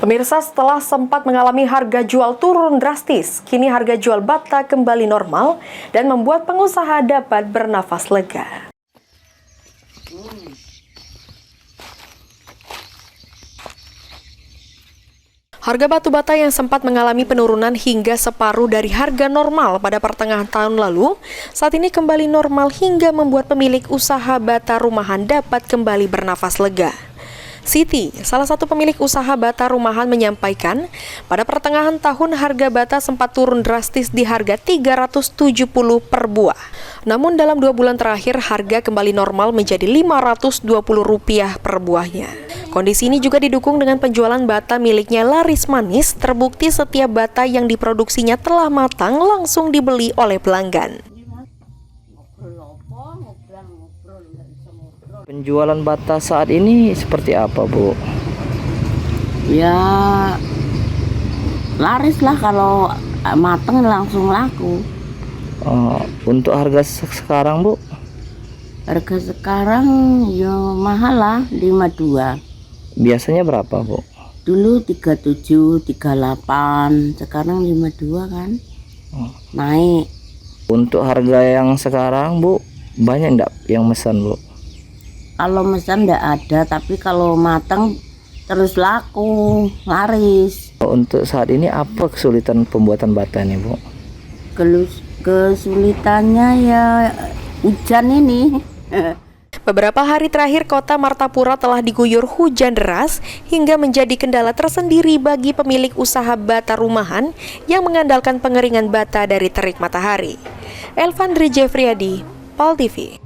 Pemirsa, setelah sempat mengalami harga jual turun drastis, kini harga jual bata kembali normal dan membuat pengusaha dapat bernafas lega. Harga batu bata yang sempat mengalami penurunan hingga separuh dari harga normal pada pertengahan tahun lalu, saat ini kembali normal hingga membuat pemilik usaha bata rumahan dapat kembali bernafas lega. Siti, salah satu pemilik usaha bata rumahan, menyampaikan pada pertengahan tahun harga bata sempat turun drastis di harga 370 per buah. Namun dalam 2 bulan terakhir harga kembali normal menjadi Rp520 per buahnya. Kondisi ini juga didukung dengan penjualan bata miliknya laris manis, terbukti setiap bata yang diproduksinya telah matang langsung dibeli oleh pelanggan. Penjualan bata saat ini seperti apa, Bu? Ya laris lah, kalau mateng langsung laku. Untuk harga sekarang, Bu? Harga sekarang ya mahal lah, 52. Biasanya berapa, Bu? Dulu 37, 38, sekarang 52 kan. Naik. Untuk harga yang sekarang, Bu, banyak enggak yang pesan, Bu? Kalau mesan enggak ada, tapi kalau mateng terus laku, laris. Untuk saat ini apa kesulitan pembuatan bata ini, Bu? Kesulitannya ya hujan ini. Beberapa hari terakhir kota Martapura telah diguyur hujan deras hingga menjadi kendala tersendiri bagi pemilik usaha bata rumahan yang mengandalkan pengeringan bata dari terik matahari. Elvandri Jeffriyadi, PAL TV.